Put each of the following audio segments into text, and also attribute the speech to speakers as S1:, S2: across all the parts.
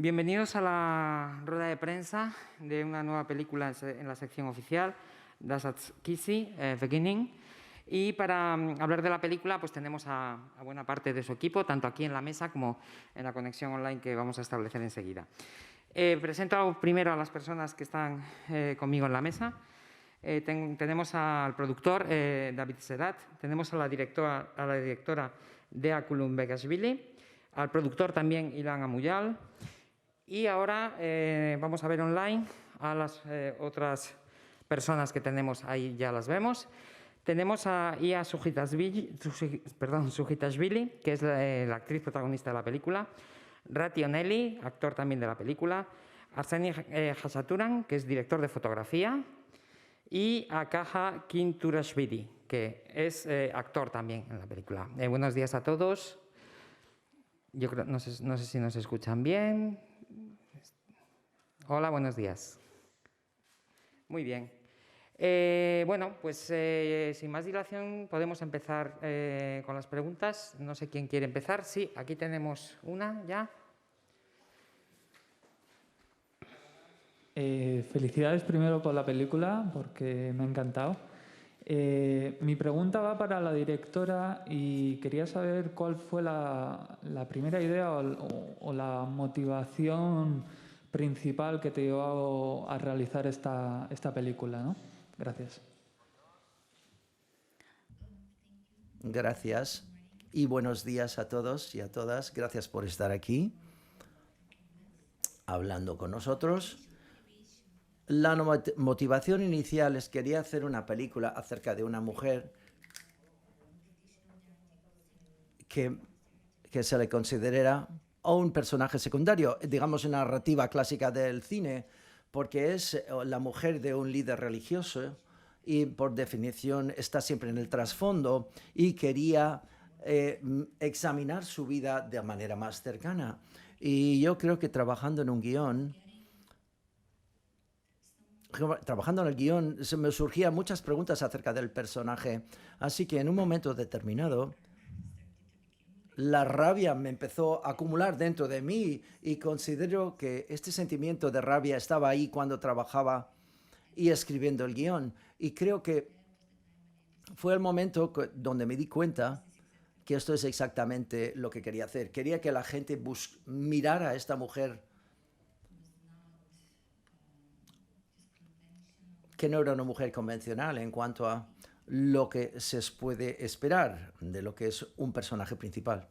S1: Bienvenidos a la rueda de prensa de una nueva película en la sección oficial, Das Kissy, Beginning. Y para hablar de la película, pues tenemos a buena parte de su equipo, tanto aquí en la mesa como en la conexión online que vamos a establecer enseguida. Presento primero a las personas que están conmigo en la mesa. Tenemos al productor David Sedat, tenemos a la directora Dea Kulum-Begashvili, al productor también Ilan Amuyal. Y ahora vamos a ver online a las otras personas que tenemos ahí, ya las vemos. Tenemos a Ia Sujitashvili, que es la actriz protagonista de la película, Rati Onelli, actor también de la película, Arseni Hasaturan, que es director de fotografía, y Akaha Kinturashvili, que es actor también en la película. Buenos días a todos. Yo creo, no sé si nos escuchan bien. Hola, buenos días. Muy bien. Bueno, pues sin más dilación podemos empezar con las preguntas. No sé quién quiere empezar. Sí, aquí tenemos una ya.
S2: Felicidades primero por la película, porque me ha encantado. Mi pregunta va para la directora y quería saber cuál fue la primera idea o la motivación principal que te llevó a realizar esta película, ¿no? Gracias.
S3: Gracias y buenos días a todos y a todas. Gracias por estar aquí hablando con nosotros. La motivación inicial es quería hacer una película acerca de una mujer que se le considera un personaje secundario, digamos una narrativa clásica del cine, porque es la mujer de un líder religioso y por definición está siempre en el trasfondo y quería examinar su vida de manera más cercana. Y yo creo que trabajando en el guión se me surgían muchas preguntas acerca del personaje, así que en un momento determinado la rabia me empezó a acumular dentro de mí y considero que este sentimiento de rabia estaba ahí cuando trabajaba y escribiendo el guión. Y creo que fue el momento donde me di cuenta que esto es exactamente lo que quería hacer. Quería que la gente mirara a esta mujer que no era una mujer convencional en cuanto a lo que se puede esperar de lo que es un personaje principal.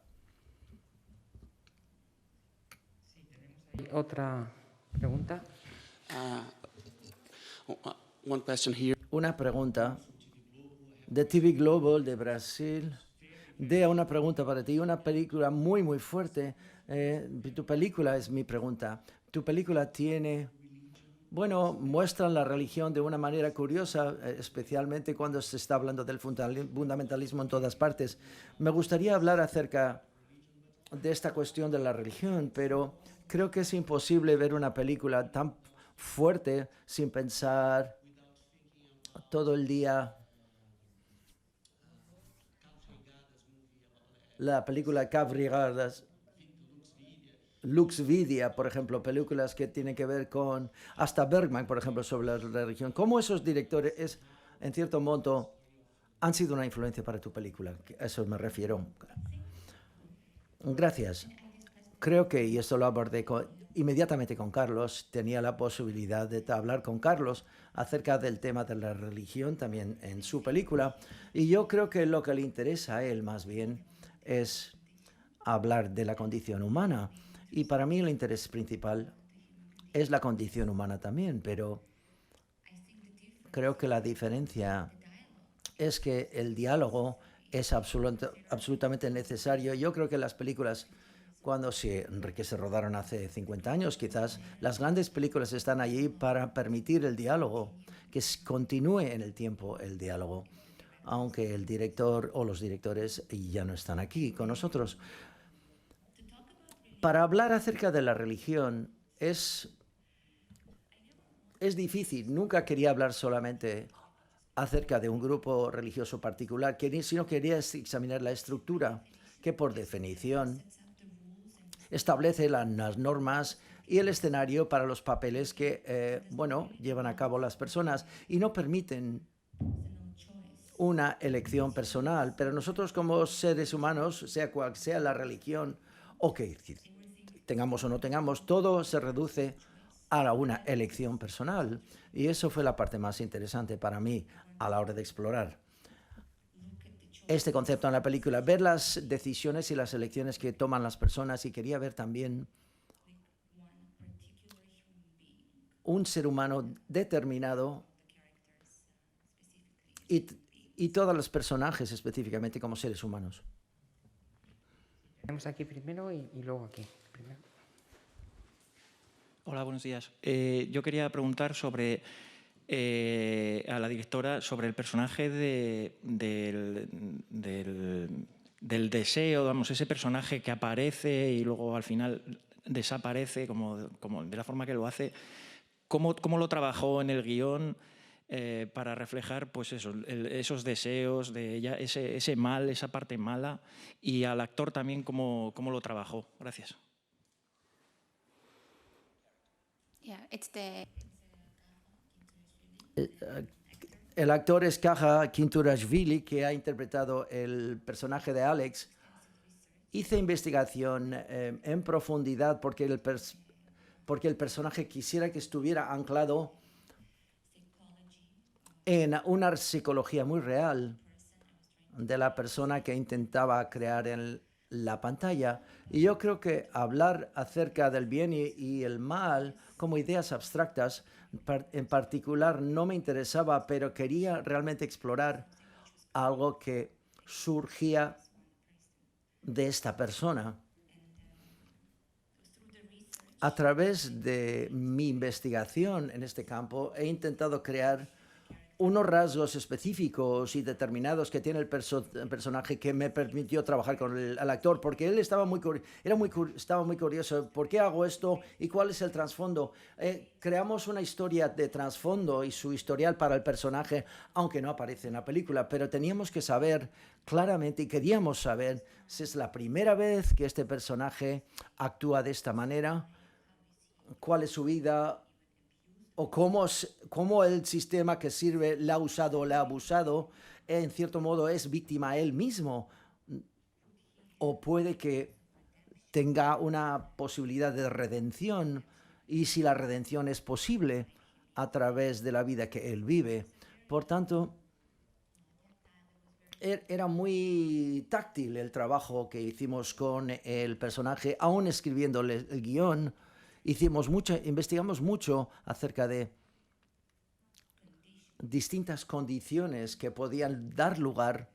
S1: Sí, tenemos ahí otra pregunta.
S3: Una pregunta de TV Global de Brasil. Una pregunta para ti. Una película muy, muy fuerte. Tu película es mi pregunta. Tu película tiene... Bueno, muestran la religión de una manera curiosa, especialmente cuando se está hablando del fundamentalismo en todas partes. Me gustaría hablar acerca de esta cuestión de la religión, pero creo que es imposible ver una película tan fuerte sin pensar todo el día. La película Cabrigadas, Lux Vidia, por ejemplo, películas que tienen que ver con, hasta Bergman, por ejemplo, sobre la religión. ¿Cómo esos directores, en cierto modo, han sido una influencia para tu película? A eso me refiero. Gracias. Creo que, y esto lo abordé inmediatamente con Carlos, tenía la posibilidad de hablar con Carlos acerca del tema de la religión también en su película. Y yo creo que lo que le interesa a él más bien es hablar de la condición humana. Y para mí el interés principal es la condición humana también, pero creo que la diferencia es que el diálogo es absolutamente necesario. Yo creo que las películas, que se rodaron hace 50 años, quizás, las grandes películas están allí para permitir el diálogo, que continúe en el tiempo el diálogo, aunque el director o los directores ya no están aquí con nosotros. Para hablar acerca de la religión es difícil. Nunca quería hablar solamente acerca de un grupo religioso particular, sino quería examinar la estructura que por definición establece las normas y el escenario para los papeles que, bueno, llevan a cabo las personas y no permiten una elección personal. Pero nosotros como seres humanos, sea cual sea la religión, o que tengamos o no tengamos, todo se reduce a una elección personal. Y eso fue la parte más interesante para mí a la hora de explorar este concepto en la película, ver las decisiones y las elecciones que toman las personas, y quería ver también un ser humano determinado y todos los personajes específicamente como seres humanos.
S1: Tenemos aquí primero y luego aquí. Primero.
S4: Hola, buenos días. Yo quería preguntar sobre a la directora sobre el personaje del deseo, vamos, ese personaje que aparece y luego al final desaparece, como de la forma que lo hace. ¿Cómo lo trabajó en el guión para reflejar pues eso, esos deseos de ella, ese mal, esa parte mala, y al actor también cómo lo trabajó? Gracias.
S5: Yeah, it's the
S3: El actor es Kaja Kinturashvili, que ha interpretado el personaje de Alex. Hice investigación en profundidad porque el personaje quisiera que estuviera anclado en una psicología muy real de la persona que intentaba crear en la pantalla. Y yo creo que hablar acerca del bien y el mal como ideas abstractas en particular no me interesaba, pero quería realmente explorar algo que surgía de esta persona. A través de mi investigación en este campo he intentado crear unos rasgos específicos y determinados que tiene el personaje que me permitió trabajar con el actor, porque él estaba muy curioso. ¿Por qué hago esto y cuál es el trasfondo? Creamos una historia de trasfondo y su historial para el personaje, aunque no aparece en la película, pero teníamos que saber claramente y queríamos saber si es la primera vez que este personaje actúa de esta manera, cuál es su vida, o cómo el sistema que sirve le ha usado o le ha abusado, en cierto modo es víctima él mismo, o puede que tenga una posibilidad de redención, y si la redención es posible a través de la vida que él vive. Por tanto, era muy táctil el trabajo que hicimos con el personaje, aún escribiéndole el guión. Investigamos mucho acerca de distintas condiciones que podían dar lugar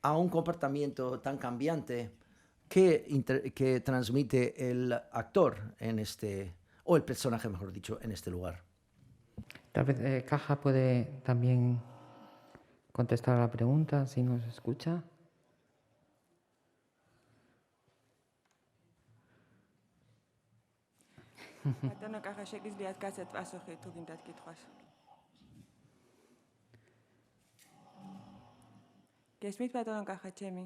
S3: a un comportamiento tan cambiante que transmite el actor o el personaje, mejor dicho, en este lugar.
S1: Tal vez Caja puede también contestar a la pregunta, si nos escucha.
S6: ბატონო კახა, შეგიძლიათ გასცეთ პასუხი თუ გინდათ კითხვას. გესმით ბატონო კახა, ჩემი?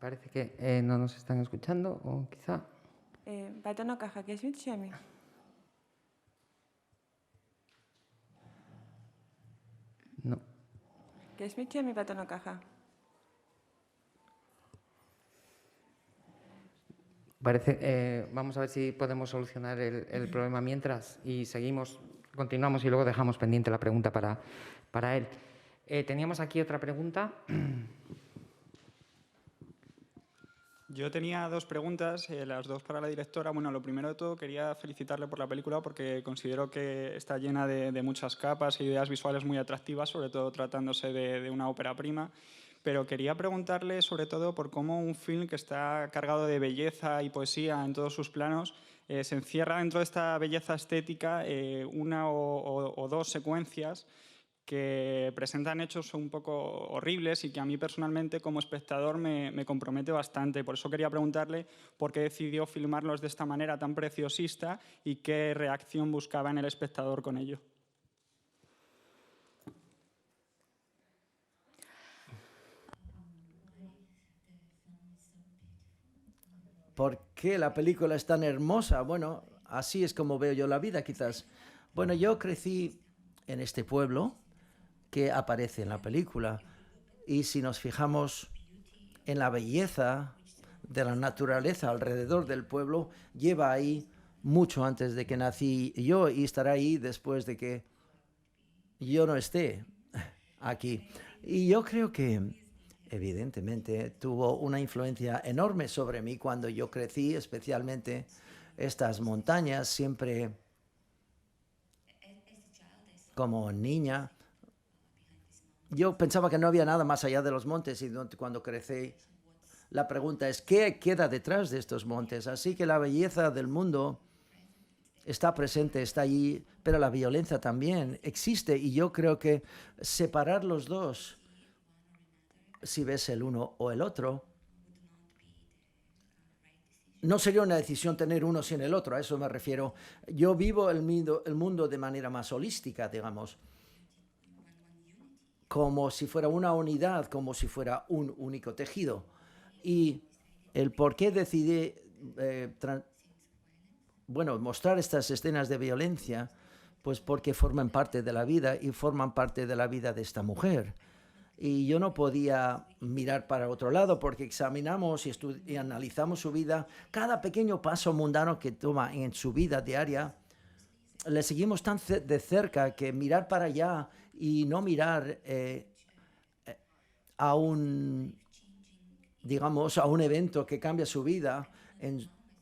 S1: Parece que no nos están escuchando, o quizá...
S6: ბატონო კახა, გესმით ჩემი?
S1: No.
S6: გესმით ჩემი ბატონო კახა?
S1: Vamos a ver si podemos solucionar el problema mientras y continuamos y luego dejamos pendiente la pregunta para él. Teníamos aquí otra pregunta.
S7: Yo tenía dos preguntas, las dos para la directora. Bueno, lo primero de todo, quería felicitarle por la película porque considero que está llena de muchas capas e ideas visuales muy atractivas, sobre todo tratándose de una ópera prima. Pero quería preguntarle sobre todo por cómo un film que está cargado de belleza y poesía en todos sus planos se encierra dentro de esta belleza estética una o dos secuencias que presentan hechos un poco horribles y que a mí personalmente como espectador me compromete bastante. Por eso quería preguntarle por qué decidió filmarlos de esta manera tan preciosista y qué reacción buscaba en el espectador con ello.
S3: ¿Por qué la película es tan hermosa? Bueno, así es como veo yo la vida, quizás. Bueno, yo crecí en este pueblo que aparece en la película. Y si nos fijamos en la belleza de la naturaleza alrededor del pueblo, lleva ahí mucho antes de que nací yo y estará ahí después de que yo no esté aquí. Y yo creo que evidentemente tuvo una influencia enorme sobre mí cuando yo crecí, especialmente estas montañas, siempre como niña. Yo pensaba que no había nada más allá de los montes y cuando crecí, la pregunta es, ¿qué queda detrás de estos montes? Así que la belleza del mundo está presente, está allí, pero la violencia también existe y yo creo que separar los dos, si ves el uno o el otro, no sería una decisión tener uno sin el otro, a eso me refiero. Yo vivo el mundo de manera más holística, digamos, como si fuera una unidad, como si fuera un único tejido. Y el por qué decidí mostrar estas escenas de violencia, pues porque forman parte de la vida y forman parte de la vida de esta mujer. Y yo no podía mirar para otro lado porque examinamos y analizamos su vida. Cada pequeño paso mundano que toma en su vida diaria, le seguimos tan de cerca que mirar para allá y no mirar a un evento que cambia su vida,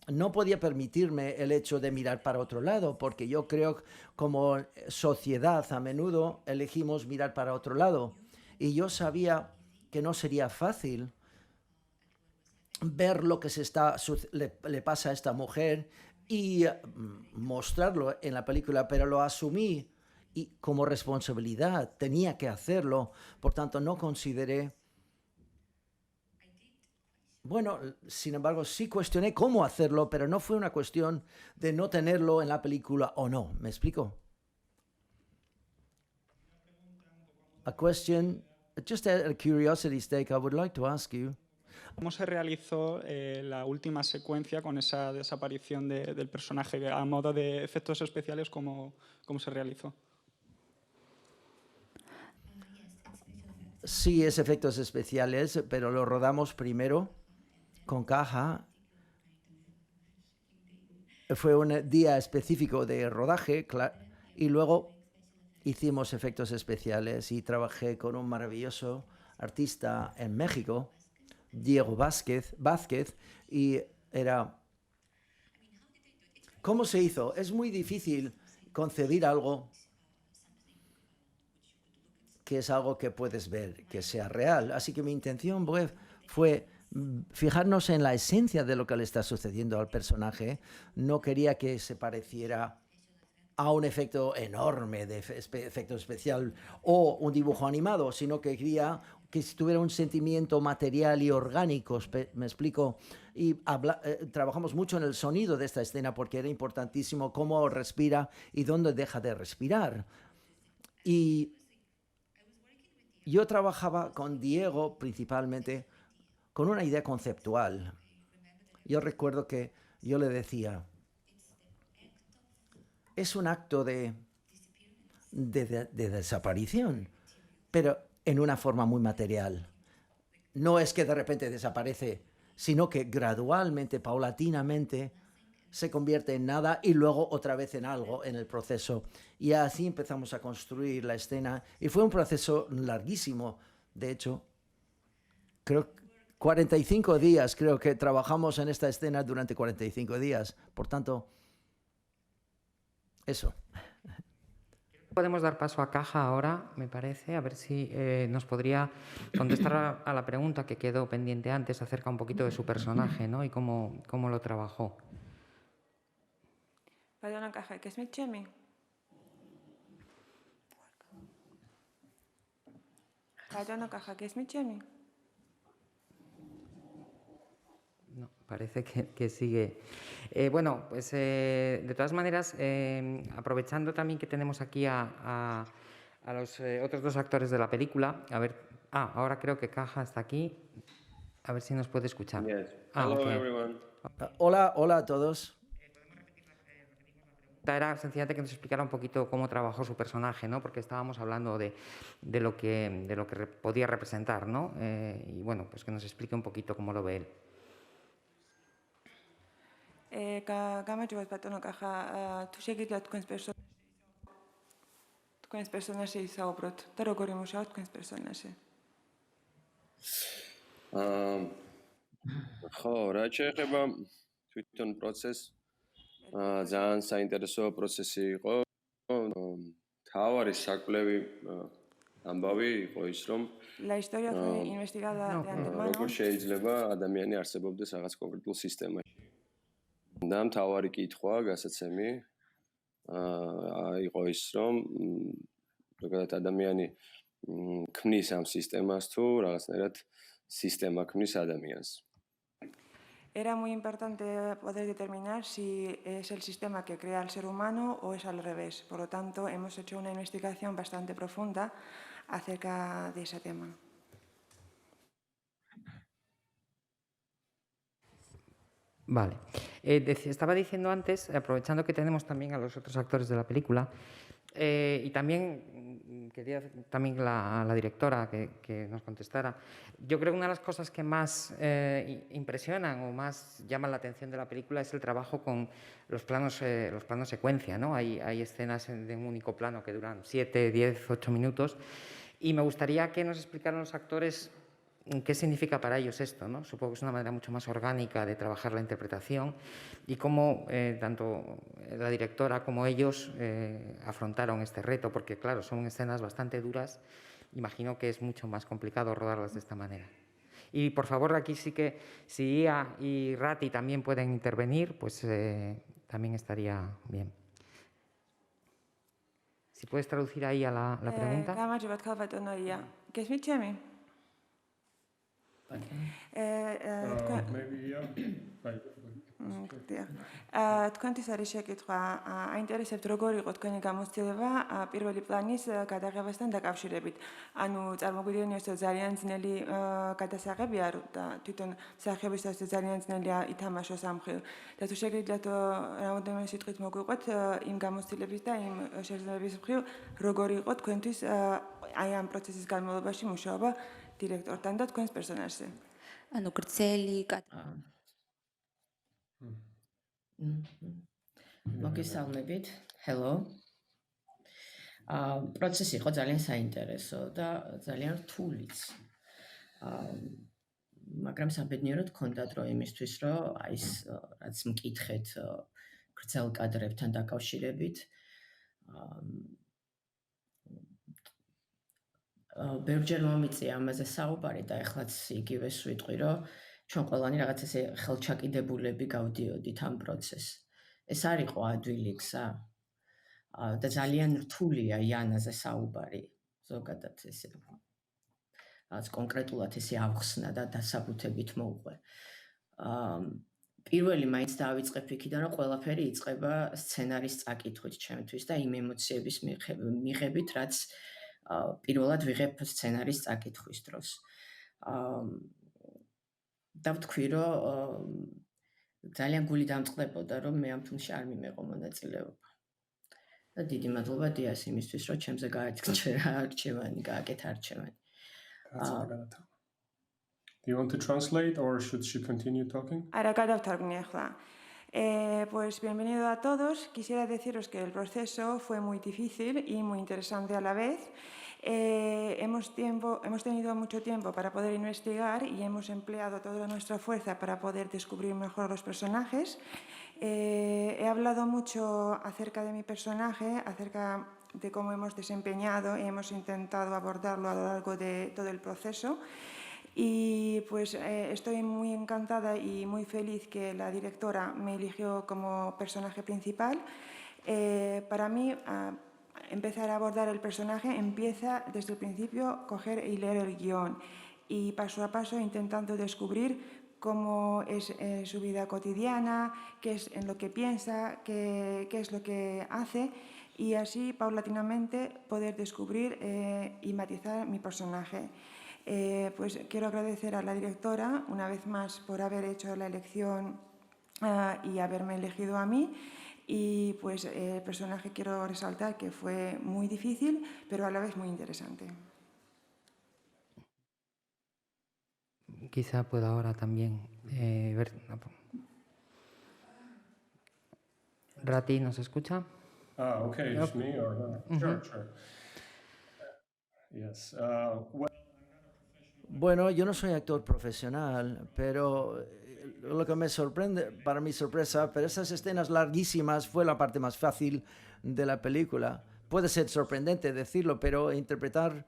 S3: no podía permitirme el hecho de mirar para otro lado, porque yo creo que como sociedad a menudo elegimos mirar para otro lado. Y yo sabía que no sería fácil ver lo que le pasa a esta mujer y mostrarlo en la película, pero lo asumí y como responsabilidad, tenía que hacerlo, por tanto no consideré. Bueno, sin embargo, sí cuestioné cómo hacerlo, pero no fue una cuestión de no tenerlo en la película o no. ¿Me explico? A question, just a curiosity's sake, I would like to ask you.
S7: ¿Cómo se realizó la última secuencia con esa desaparición del personaje? A modo de efectos especiales, ¿cómo se realizó?
S3: Sí, es efectos especiales, pero lo rodamos primero con caja. Fue un día específico de rodaje y luego hicimos efectos especiales y trabajé con un maravilloso artista en México, Diego Vázquez, y era... ¿Cómo se hizo? Es muy difícil concebir algo que es algo que puedes ver, que sea real. Así que mi intención fue fijarnos en la esencia de lo que le está sucediendo al personaje. No quería que se pareciera a un efecto enorme de efecto especial o un dibujo animado, sino que quería que tuviera un sentimiento material y orgánico. Me explico. Y trabajamos mucho en el sonido de esta escena porque era importantísimo cómo respira y dónde deja de respirar. Y yo trabajaba con Diego principalmente con una idea conceptual. Yo recuerdo que yo le decía, es un acto de desaparición, pero en una forma muy material. No es que de repente desaparece, sino que gradualmente, paulatinamente, se convierte en nada y luego otra vez en algo en el proceso. Y así empezamos a construir la escena. Y fue un proceso larguísimo. De hecho, creo 45 días, creo que trabajamos en esta escena durante 45 días. Por tanto, eso.
S1: Podemos dar paso a Caja ahora, me parece, a ver si nos podría contestar a la pregunta que quedó pendiente antes acerca un poquito de su personaje, ¿no? Y cómo lo trabajó.
S6: Perdona, Caja, ¿qué es mi chemi? Perdona, Caja, ¿qué es mi chemi?
S1: No, parece que sigue. Bueno, pues de todas maneras, aprovechando también que tenemos aquí a los otros dos actores de la película, a ver, ahora creo que Caja está aquí. A ver si nos puede escuchar.
S8: Yes.
S1: Ah,
S8: Hello,
S1: ok.
S8: everyone.
S3: Hola, hola a todos.
S1: Era sencillamente que nos explicara un poquito cómo trabajó su personaje, ¿no? Porque estábamos hablando de lo que podía representar, ¿no? Y bueno, pues que nos explique un poquito cómo lo ve él.
S6: გამარჯობა ბატონო კახა, თუ შეგიძლიათ თქვენს პერსონაჟზე ისაუბროთ და როგორ იმუშავოთ თქვენს პერსონაჟზე?
S8: ხო, რაც შეეხება თვითონ პროცესს, ძალიან საინტერესო პროცესი იყო. თავარი საკვლევი ამბავი იყო ის, რომ
S6: La historia fue investigada de antemano.
S8: როგორ შეიძლება ადამიანი არსებობდეს რაღაც კონკრეტულ სისტემაში. და მთავარი კითხვა, გასაცემი იყო ის, რომ ზოგადად ადამიანი ქმნის ამ სისტემას თუ რაღაცნაირად სისტემა ქმნის ადამიანს.
S6: Era muy importante poder determinar si es el sistema que crea al ser humano o es al revés. Por lo tanto, hemos hecho una investigación bastante profunda acerca de ese tema.
S1: Vale. Estaba diciendo antes, aprovechando que tenemos también a los otros actores de la película, y también quería también a la directora que nos contestara. Yo creo que una de las cosas que más impresionan o más llaman la atención de la película es el trabajo con los planos secuencia, ¿no? Hay escenas de un único plano que duran 7, 10, 8 minutos, y me gustaría que nos explicaran los actores qué significa para ellos esto, ¿no? Supongo que es una manera mucho más orgánica de trabajar la interpretación y cómo tanto la directora como ellos afrontaron este reto, porque claro, son escenas bastante duras, imagino que es mucho más complicado rodarlas de esta manera. Y por favor, aquí sí que si Ia y Rati también pueden intervenir, pues también estaría bien. Si puedes traducir ahí a la pregunta.
S6: გამარჯობა თქალბატონო ია. გესმით ჩემი? თქვენთვის არის შეკითხვა, აინტერესებთ როგორ იყო თქვენი გამოცდილება პირველი პლანის გადაღებასთან დაკავშირებით. ანუ წარმოგვიდგენიათ, რომ ძალიან ძნელი გადასაღებია და თვითონ მსახიობისათვის ძალიან ძნელია ითამაშოს ამ მხრივ. და თუ შეგიძლიათ რამოდენიმე სიტყვით მოგვიყვეთ იმ გამოცდილების და იმ შეზღუდვების მხრივ, როგორ იყო თქვენთვის აი ამ პროცესის განმავლობაში მუშაობა დირექტორთან და თქვენს პერსონაჟზე.
S5: ანუ გრძელი
S9: მოგესალმებით. Hello. პროცესი იყო ძალიან საინტერესო და ძალიან რთულიც. მაგრამ საბედნიეროდ გქონდათ რომ იმისთვის, რომ აი ეს რაც მკითხეთ გრძელ კადრებთან დაკავშირებით ბევრჯერ მომიწია ამაზე საუბარი და ეხლაც იგივე ვიტყვი, რომ ჩვენ ყველანი რაღაც ესე ხელჩაკიდებულები გავდიოდით ამ პროცესს. ეს არ იყო ადვილი გზა და ძალიან რთულია იანაზე საუბარი ზოგადად ესე რაც კონკრეტულად ესე ავხსნა და დასაბუთებით მოუყვე. პირველი მაინც დავიწყებ იქიდან, რომ ყველაფერი იწყება სცენარის წაკითხვით ჩემთვის და იმ ემოციების მიღებით, რაც პირველად ვიღებ სცენარის წაკითხვის დროს. და ვთქვი, რომ ძალიან გული დამწყდებოდა, რომ მე ამ ფილმში არ მიმეყო მონაწილეობა. და დიდი მადლობა დიას იმისთვის, რომ ჩემზე გააჩერა არჩევანი, გააკეთა არჩევანი.
S10: Do you want to translate or should she continue talking?
S6: Ahora გადავთარგმნი ახლა. Pues bienvenido a todos. Quisiera deciros que el proceso fue muy difícil y muy interesante a la vez. Hemos tenido mucho tiempo para poder investigar y hemos empleado toda nuestra fuerza para poder descubrir mejor los personajes. He hablado mucho acerca de mi personaje, acerca de cómo hemos desempeñado y hemos intentado abordarlo a lo largo de todo el proceso. Y pues estoy muy encantada y muy feliz que la directora me eligió como personaje principal. Para mí, empezar a abordar el personaje empieza desde el principio coger y leer el guión y paso a paso intentando descubrir cómo es su vida cotidiana, qué es en lo que piensa, qué es lo que hace y así paulatinamente poder descubrir y matizar mi personaje. Pues quiero agradecer a la directora una vez más por haber hecho la elección y haberme elegido a mí. Y pues el personaje quiero resaltar que fue muy difícil, pero a la vez muy interesante.
S1: Quizá pueda ahora también ver. Rati, ¿nos escucha?
S10: Okay, it's me or her? Sure, sure. Yes.
S3: Bueno, yo no soy actor profesional, pero lo que me sorprende, para mi sorpresa, pero esas escenas larguísimas fue la parte más fácil de la película. Puede ser sorprendente decirlo, pero interpretar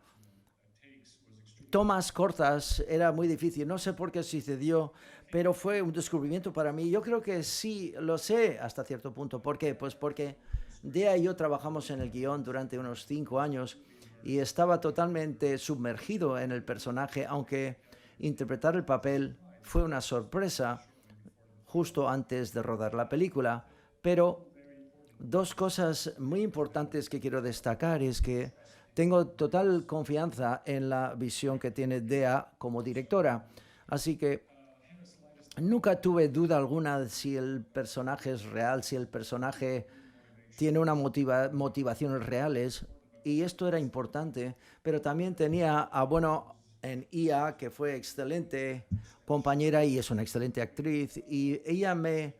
S3: tomas cortas era muy difícil. No sé por qué sucedió, pero fue un descubrimiento para mí. Yo creo que sí, lo sé hasta cierto punto. ¿Por qué? Pues porque Dea y yo trabajamos en el guión durante unos 5 años y estaba totalmente sumergido en el personaje, aunque interpretar el papel fue una sorpresa justo antes de rodar la película. Pero dos cosas muy importantes que quiero destacar es que tengo total confianza en la visión que tiene Dea como directora. Así que nunca tuve duda alguna si el personaje es real, si el personaje tiene una motivaciones reales. Y esto era importante. Pero también tenía en Ia, que fue excelente compañera y es una excelente actriz. Y ella me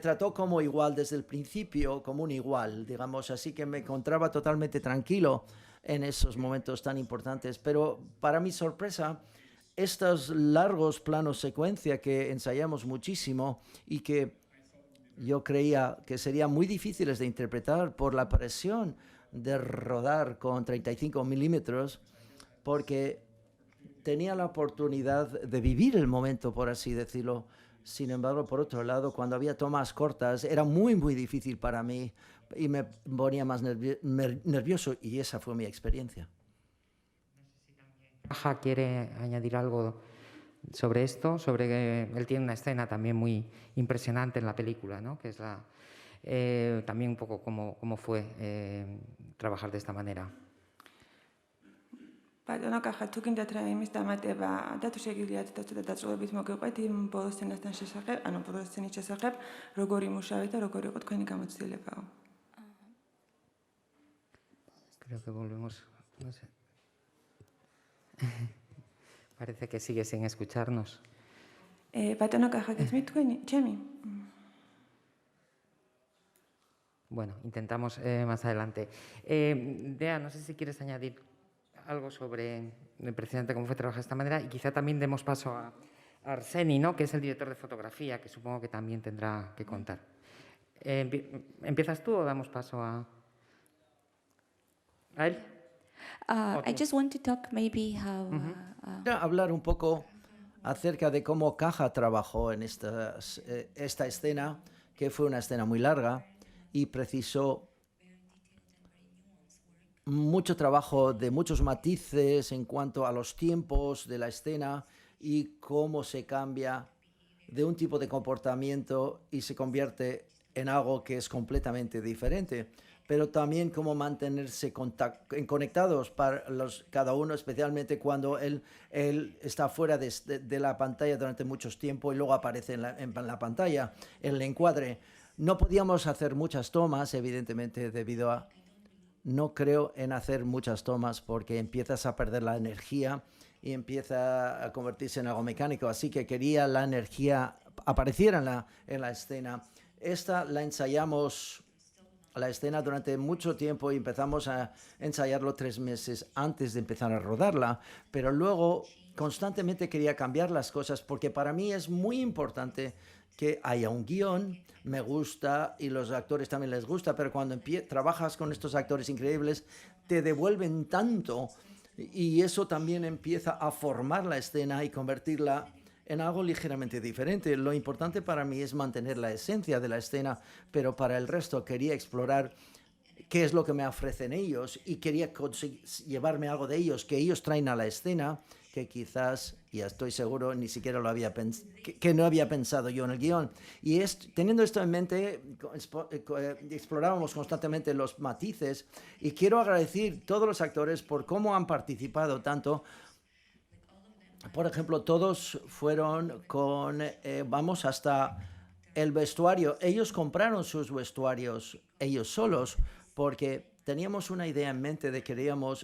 S3: trató como igual desde el principio, como un igual, digamos, así que me encontraba totalmente tranquilo en esos momentos tan importantes. Pero para mi sorpresa, estos largos planos secuencia que ensayamos muchísimo y que yo creía que serían muy difíciles de interpretar por la presión de rodar con 35 milímetros, porque tenía la oportunidad de vivir el momento, por así decirlo. Sin embargo, por otro lado, cuando había tomas cortas, era muy, muy difícil para mí y me ponía más nervioso, y esa fue mi experiencia.
S1: Caja quiere añadir algo sobre esto, sobre que él tiene una escena también muy impresionante en la película, ¿no? Que es también un poco cómo fue trabajar de esta manera.
S6: ბატონო კახა, თუ გინდათ რა იმის დამატება და თუ შეგიძლიათ და დაწვრილებით მოგიყვეთ იმ ბოლო სცენასთან შესახებ, ანუ ბოლო სცენის შესახებ, როგორი მუშავეთ და როგორი იყო თქვენი გამოცდილებაო.
S1: Creo que volvemos, no sé. Parece que sigue sin escucharnos.
S6: ბატონო კახა, გესმით თქვენი? ჩემი?
S1: Bueno, intentamos más adelante. Dea, no sé si quieres añadir algo sobre precisamente cómo fue trabajar de esta manera, y quizá también demos paso a Arseni, ¿no? Que es el director de fotografía, que supongo que también tendrá que contar. ¿Empiezas tú o damos paso a él?
S5: I just want to talk maybe how...
S3: Quiero hablar un poco acerca de cómo Caja trabajó en esta escena, que fue una escena muy larga y precisó mucho trabajo de muchos matices en cuanto a los tiempos de la escena y cómo se cambia de un tipo de comportamiento y se convierte en algo que es completamente diferente. Pero también cómo mantenerse conectados para cada uno, especialmente cuando él está fuera de la pantalla durante mucho tiempo y luego aparece en la pantalla, el encuadre. No podíamos hacer muchas tomas, evidentemente, debido a... No creo en hacer muchas tomas porque empiezas a perder la energía y empieza a convertirse en algo mecánico. Así que quería la energía apareciera en la escena. Esta la ensayamos, la escena, durante mucho tiempo y empezamos a ensayarlo 3 meses antes de empezar a rodarla. Pero luego constantemente quería cambiar las cosas porque para mí es muy importante que haya un guión. Me gusta y los actores también les gusta, pero cuando trabajas con estos actores increíbles te devuelven tanto y eso también empieza a formar la escena y convertirla en algo ligeramente diferente. Lo importante para mí es mantener la esencia de la escena, pero para el resto quería explorar qué es lo que me ofrecen ellos y quería llevarme algo de ellos, que ellos traen a la escena, que quizás, y estoy seguro, ni siquiera lo había que no había pensado yo en el guión. Y teniendo esto en mente, explorábamos constantemente los matices y quiero agradecer a todos los actores por cómo han participado tanto. Por ejemplo, todos fueron vamos, hasta el vestuario. Ellos compraron sus vestuarios ellos solos porque teníamos una idea en mente de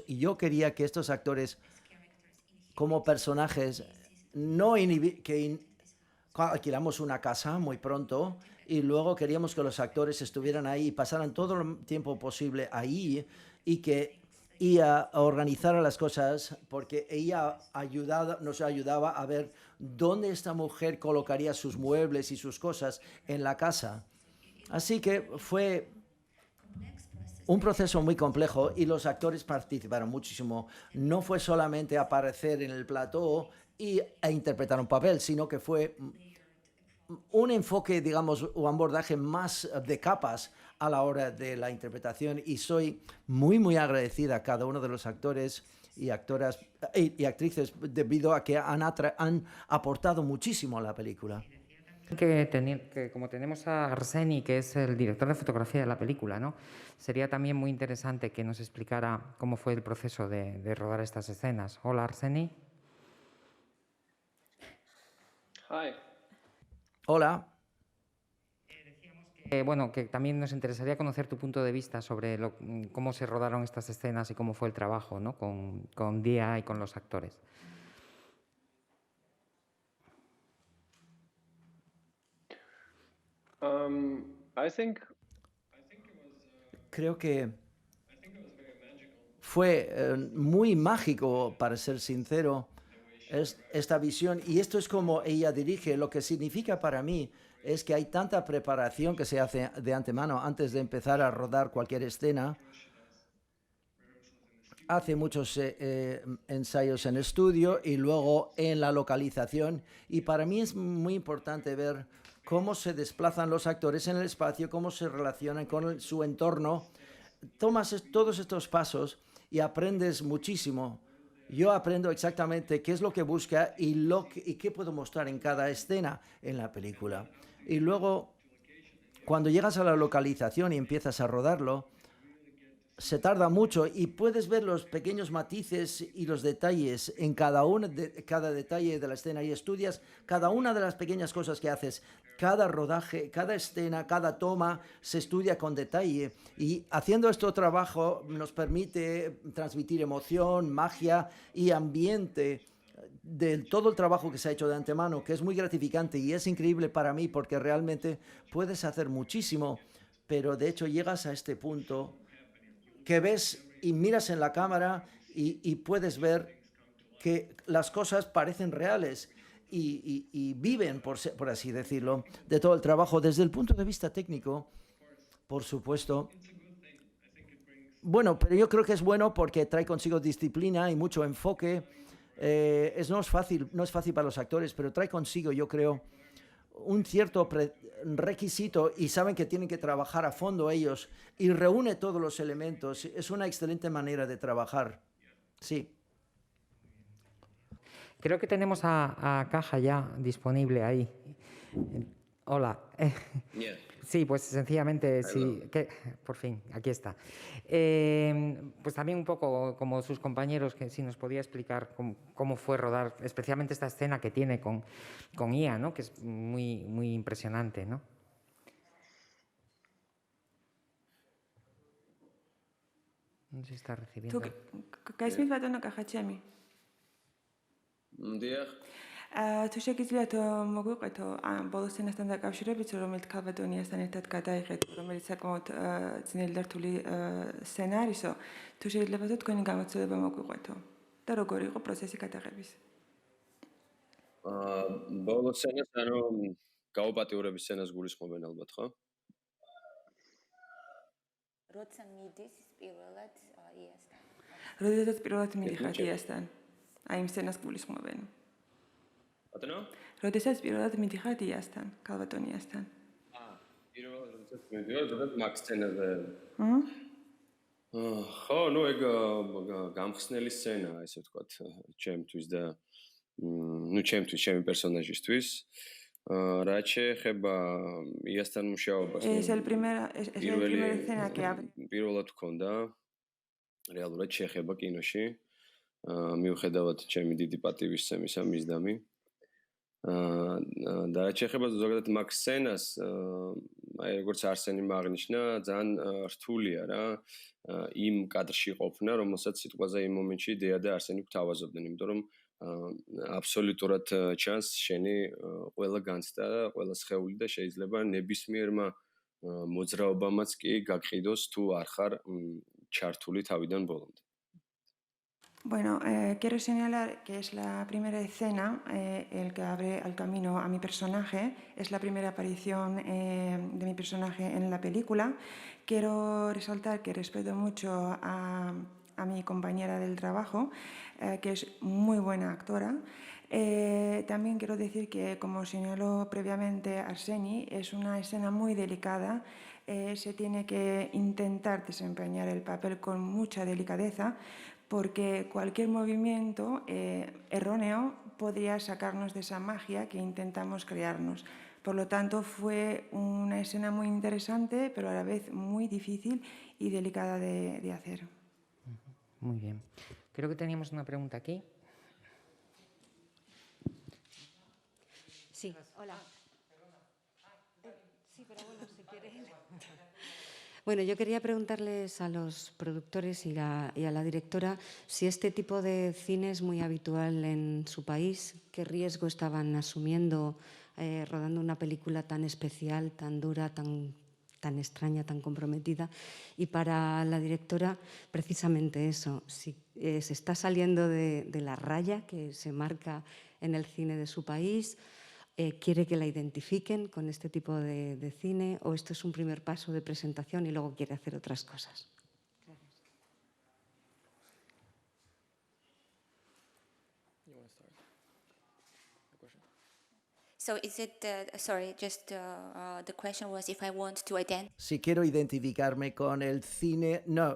S3: y yo quería que estos actores como personajes alquilamos una casa muy pronto y luego queríamos que los actores estuvieran ahí y pasaran todo el tiempo posible ahí y a organizar las cosas porque ella nos ayudaba a ver dónde esta mujer colocaría sus muebles y sus cosas en la casa. Así que fue un proceso muy complejo y los actores participaron muchísimo. No fue solamente aparecer en el plató e interpretar un papel, sino que fue un enfoque, digamos, o abordaje más de capas a la hora de la interpretación y soy muy, muy agradecida a cada uno de los actores y actoras y actrices debido a que han aportado muchísimo a la película.
S1: Que como tenemos a Arseni, que es el director de fotografía de la película, ¿no? Sería también muy interesante que nos explicara cómo fue el proceso de rodar estas escenas. Hola, Arseni.
S8: Hi.
S3: Hola.
S1: Bueno, que también nos interesaría conocer tu punto de vista sobre cómo se rodaron estas escenas y cómo fue el trabajo, ¿no? con Dia y con los actores.
S3: Creo que fue muy mágico, para ser sincero, esta visión. Y esto es como ella dirige. Lo que significa para mí es que hay tanta preparación que se hace de antemano antes de empezar a rodar cualquier escena. Hace muchos ensayos en estudio y luego en la localización. Y para mí es muy importante ver cómo se desplazan los actores en el espacio, cómo se relacionan con su entorno. Tomas todos estos pasos y aprendes muchísimo. Yo aprendo exactamente qué es lo que busca y qué puedo mostrar en cada escena en la película. Y luego, cuando llegas a la localización y empiezas a rodarlo, se tarda mucho y puedes ver los pequeños matices y los detalles en cada detalle de la escena y estudias cada una de las pequeñas cosas que haces. Cada rodaje, cada escena, cada toma se estudia con detalle y haciendo este trabajo nos permite transmitir emoción, magia y ambiente de todo el trabajo que se ha hecho de antemano, que es muy gratificante y es increíble para mí porque realmente puedes hacer muchísimo, pero de hecho llegas a este punto que ves y miras en la cámara y puedes ver que las cosas parecen reales y viven, por así decirlo, de todo el trabajo. Desde el punto de vista técnico, por supuesto, bueno, pero yo creo que es bueno porque trae consigo disciplina y mucho enfoque. No es fácil para los actores, pero trae consigo, yo creo, un cierto requisito y saben que tienen que trabajar a fondo ellos y reúne todos los elementos. Es una excelente manera de trabajar. Sí.
S1: Creo que tenemos a Caja ya disponible ahí. Hola.
S8: Yeah.
S1: Sí, pues sencillamente, sí, por fin, aquí está. Pues también un poco como sus compañeros, que si nos podía explicar cómo fue rodar, especialmente esta escena que tiene con Ia, ¿no? Que es muy, muy impresionante, ¿no? No sé si está recibiendo.
S6: თუ შეგიძლიათ მოგვიყვეთო ბოლოს სცენასთან დაკავშირებით, რომელიც ქალბატონიასთან ერთად გადაიღეთ, რომელიც საკმაოდ ძნელი და რთული სცენა არისო, თუ შეიძლებათ თქვენი გამოცდილება მოგვიყვეთო და როგორი იყო პროცესი გადაღების?
S8: ბოლოს სცენას, ანუ გაუპატიურების სცენას გულისხმობენ ალბათ, ხო?
S5: როცა მიდის პირველად იასთან.
S6: როდესაც პირველად მიდიხართ იასთან, აი იმ სცენას გულისხმობენ. როდესაც პირველად მიდიხართ იასთან, ქალბატონიასთან.
S8: პირველად როდესაც მიდიხართ მაგ სცენაზე. ხო, ნუ ეგ გამხსნელი სცენაა, ესე ვთქვათ, ჩემთვის და ნუ ჩემთვის, ჩემი პერსონაჟისთვის. რაც შეეხება იასთან მუშაობას,
S6: Es el primer escena que abre.
S8: პირველად ვქონდა რეალურად შეხება კინოში. მიუხედავად ჩემი დიდი პატივისცემისა მისდამი. და რაც შეეხება ზოგადად მაგ სცენას, აი როგორც არსენი აღნიშნა, ძალიან რთულია რა იმ კადრში ყოფნა, რომელსაც სიტყვაზე იმ მომენტში დეა და არსენი გვთავაზობდნენ, იმიტომ რომ აბსოლუტურად ჩანს შენი ყველა განცდა და ყველა სხეული და შეიძლება ნებისმიერმა მოძრაობამაც კი გაგყიდოს თუ არ ხარ ჩართული თავიდან ბოლომდე.
S6: Bueno, quiero señalar que es la primera escena, el que abre el camino a mi personaje, es la primera aparición de mi personaje en la película. Quiero resaltar que respeto mucho a mi compañera del trabajo, que es muy buena actora. También quiero decir que, como señaló previamente Arseni, es una escena muy delicada. Se tiene que intentar desempeñar el papel con mucha delicadeza, porque cualquier movimiento erróneo podría sacarnos de esa magia que intentamos crearnos. Por lo tanto, fue una escena muy interesante, pero a la vez muy difícil y delicada de hacer.
S1: Muy bien. Creo que teníamos una pregunta aquí.
S11: Sí, hola. Sí, pero bueno, si quiere. Bueno, yo quería preguntarles a los productores y a la directora si este tipo de cine es muy habitual en su país, qué riesgo estaban asumiendo rodando una película tan especial, tan dura, tan extraña, tan comprometida. Y para la directora, precisamente eso, si se está saliendo de la raya que se marca en el cine de su país, quiere que la identifiquen con este tipo de cine, o esto es un primer paso de presentación y luego quiere hacer otras cosas.
S5: So is it, sorry, just the question was if I want to identify.
S3: Si quiero identificarme con el cine, no.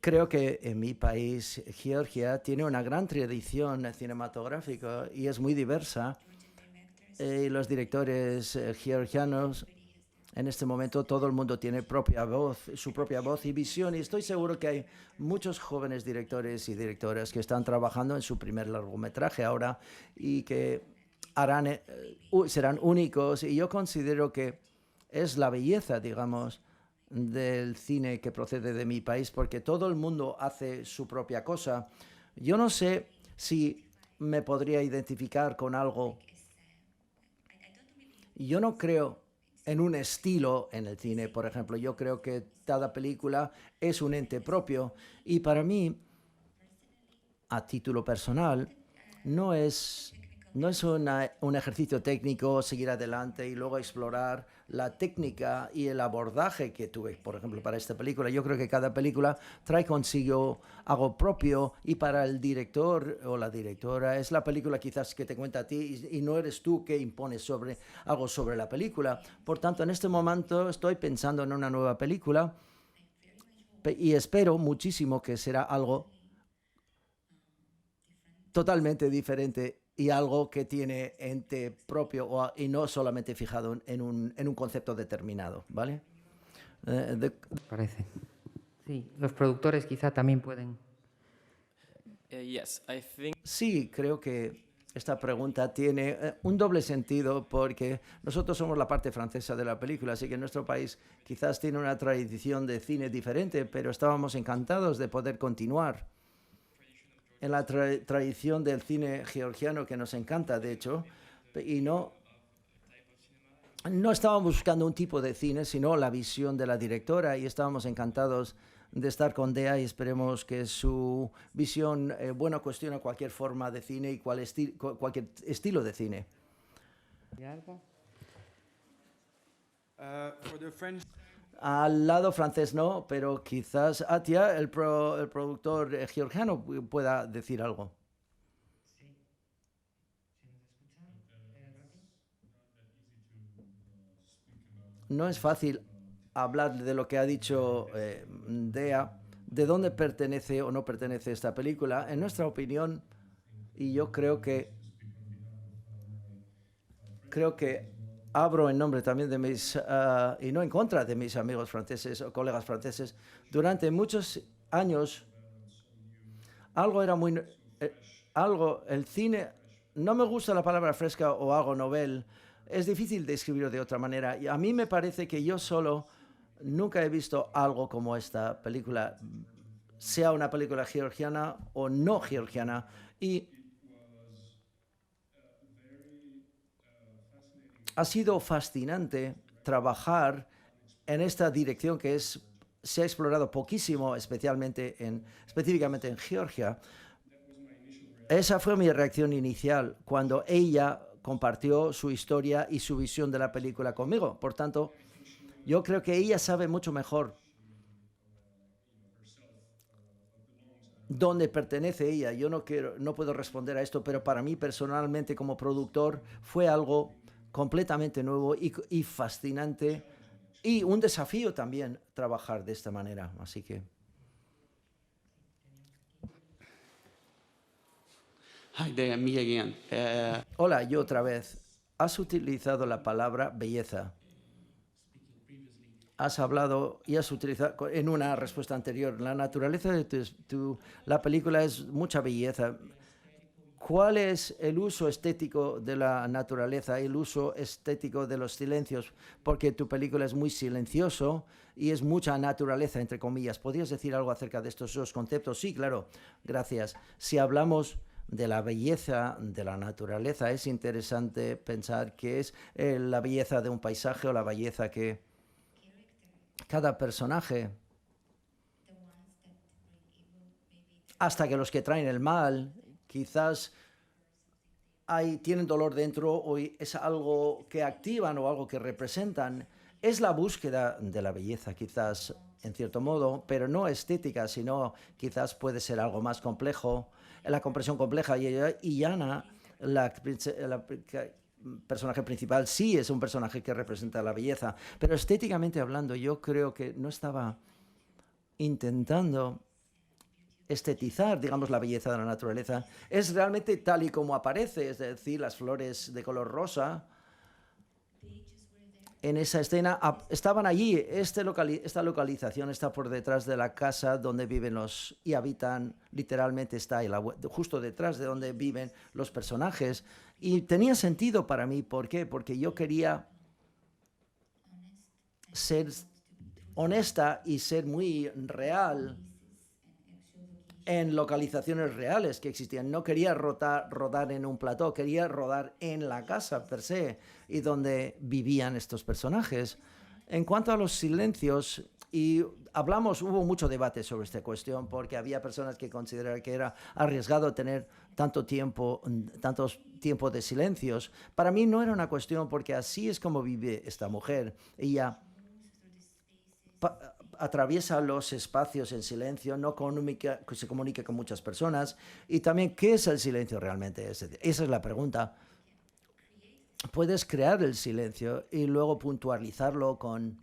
S3: Creo que en mi país, Georgia, tiene una gran tradición cinematográfica y es muy diversa. Los directores georgianos, en este momento todo el mundo tiene su propia voz y visión, y estoy seguro que hay muchos jóvenes directores y directoras que están trabajando en su primer largometraje ahora y que serán únicos, y yo considero que es la belleza, digamos, del cine que procede de mi país, porque todo el mundo hace su propia cosa. Yo no sé si me podría identificar con algo. Yo no creo en un estilo en el cine, por ejemplo. Yo creo que cada película es un ente propio, y para mí, a título personal, no es un ejercicio técnico seguir adelante y luego explorar la técnica y el abordaje que tuve, por ejemplo, para esta película. Yo creo que cada película trae consigo algo propio, y para el director o la directora es la película quizás que te cuenta a ti, y no eres tú que impones algo sobre la película. Por tanto, en este momento estoy pensando en una nueva película y espero muchísimo que será algo totalmente diferente y algo que tiene ente propio y no solamente fijado en un concepto determinado, ¿vale?
S1: Parece. Sí, los productores quizá también pueden.
S3: Sí, creo que esta pregunta tiene un doble sentido, porque nosotros somos la parte francesa de la película, así que nuestro país quizás tiene una tradición de cine diferente, pero estábamos encantados de poder continuar en la tradición del cine georgiano, que nos encanta, de hecho, y no estábamos buscando un tipo de cine, sino la visión de la directora, y estábamos encantados de estar con Dea, y esperemos que su visión cuestiona cualquier forma de cine y cualquier estilo de cine.
S1: ¿Y algo?
S3: Al lado francés no, pero quizás Atia, el productor georgiano, pueda decir algo. No es fácil hablar de lo que ha dicho Dea, de dónde pertenece o no pertenece esta película. En nuestra opinión, y yo creo que abro en nombre también de mis, y no en contra de mis amigos franceses o colegas franceses, durante muchos años algo era muy, el cine, no me gusta la palabra fresca o algo novel, es difícil describirlo de otra manera. Y a mí me parece que yo solo nunca he visto algo como esta película, sea una película georgiana o no georgiana, y ha sido fascinante trabajar en esta dirección que se ha explorado poquísimo, específicamente en Georgia. Esa fue mi reacción inicial cuando ella compartió su historia y su visión de la película conmigo. Por tanto, yo creo que ella sabe mucho mejor dónde pertenece ella. Yo no puedo responder a esto, pero para mí personalmente como productor fue algo completamente nuevo y fascinante y un desafío también trabajar de esta manera. Así que...
S12: Hi there, me again.
S3: Hola, yo otra vez. Has utilizado la palabra belleza. Has hablado y has utilizado en una respuesta anterior. La naturaleza de la película es mucha belleza. ¿Cuál es el uso estético de la naturaleza, el uso estético de los silencios? Porque tu película es muy silencioso y es mucha naturaleza, entre comillas. ¿Podrías decir algo acerca de estos dos conceptos? Sí, claro. Gracias. Si hablamos de la belleza de la naturaleza, es interesante pensar que es la belleza de un paisaje o la belleza que cada personaje, hasta que los que traen el mal, quizás tienen dolor dentro o es algo que activan o algo que representan. Es la búsqueda de la belleza, quizás, en cierto modo, pero no estética, sino quizás puede ser algo más complejo. La comprensión compleja. Y Yana, la personaje principal, sí es un personaje que representa la belleza, pero estéticamente hablando, yo creo que no estaba intentando estetizar, digamos, la belleza de la naturaleza. Es realmente tal y como aparece, es decir, las flores de color rosa. En esa escena estaban allí. Esta localización está por detrás de la casa donde viven y habitan, literalmente está justo detrás de donde viven los personajes. Y tenía sentido para mí. ¿Por qué? Porque yo quería ser honesta y ser muy real en localizaciones reales que existían. No quería rodar en un plató, quería rodar en la casa per se y donde vivían estos personajes. En cuanto a los silencios, hubo mucho debate sobre esta cuestión porque había personas que consideraban que era arriesgado tener tanto tiempo de silencios. Para mí no era una cuestión porque así es como vive esta mujer. Ella atraviesa los espacios en silencio, se comunica con muchas personas. Y también, ¿qué es el silencio realmente? Esa es la pregunta. Puedes crear el silencio y luego puntualizarlo con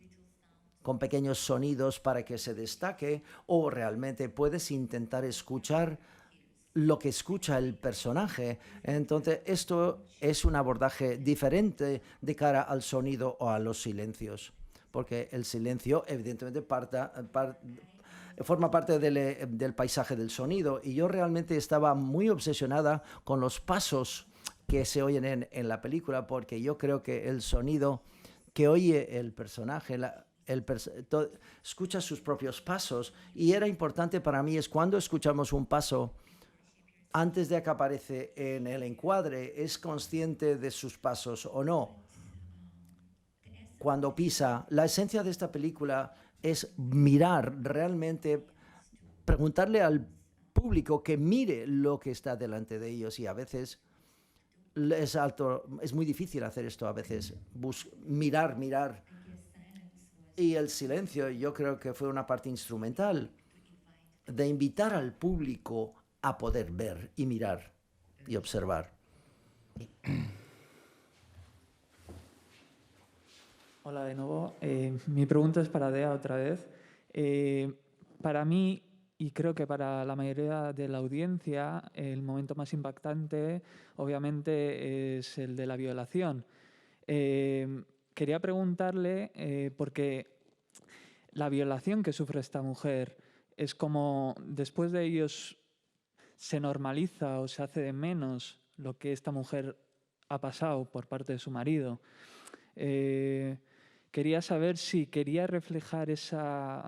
S3: pequeños sonidos para que se destaque, o realmente puedes intentar escuchar lo que escucha el personaje. Entonces, esto es un abordaje diferente de cara al sonido o a los silencios. Porque el silencio, evidentemente, forma parte del paisaje del sonido. Y yo realmente estaba muy obsesionada con los pasos que se oyen en la película, porque yo creo que el sonido que oye el personaje, escucha sus propios pasos. Y era importante para mí, es cuando escuchamos un paso, antes de que aparece en el encuadre, ¿es consciente de sus pasos o no? Cuando pisa, la esencia de esta película es mirar, realmente preguntarle al público que mire lo que está delante de ellos, y a veces es muy difícil hacer esto a veces, mirar. Y el silencio yo creo que fue una parte instrumental de invitar al público a poder ver y mirar y observar.
S2: Hola de nuevo. Mi pregunta es para Dea otra vez. Para mí, y creo que para la mayoría de la audiencia, el momento más impactante obviamente es el de la violación. Quería preguntarle, porque la violación que sufre esta mujer es como después de ellos se normaliza o se hace de menos lo que esta mujer ha pasado por parte de su marido. Quería saber si quería reflejar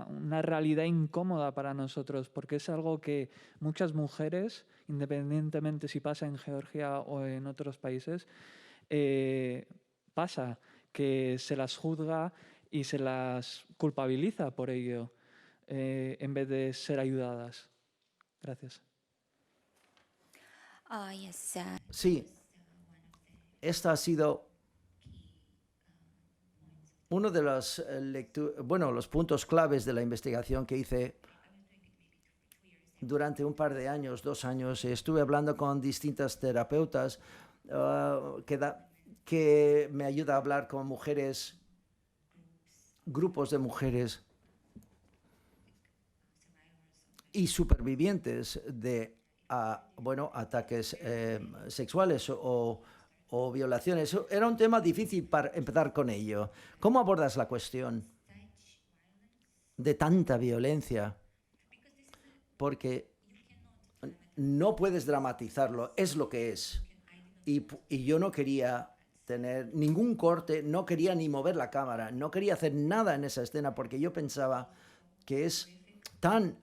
S2: una realidad incómoda para nosotros, porque es algo que muchas mujeres, independientemente si pasa en Georgia o en otros países, pasa, que se las juzga y se las culpabiliza por ello, en vez de ser ayudadas. Gracias.
S5: Yes.
S3: Sí, esta ha sido uno de los, los puntos claves de la investigación que hice durante un par de años, 2 años. Estuve hablando con distintas terapeutas que me ayuda a hablar con mujeres, grupos de mujeres y supervivientes de ataques sexuales o violaciones. Era un tema difícil para empezar con ello. ¿Cómo abordas la cuestión de tanta violencia? Porque no puedes dramatizarlo, es lo que es. Y yo no quería tener ningún corte, no quería ni mover la cámara, no quería hacer nada en esa escena porque yo pensaba que es tan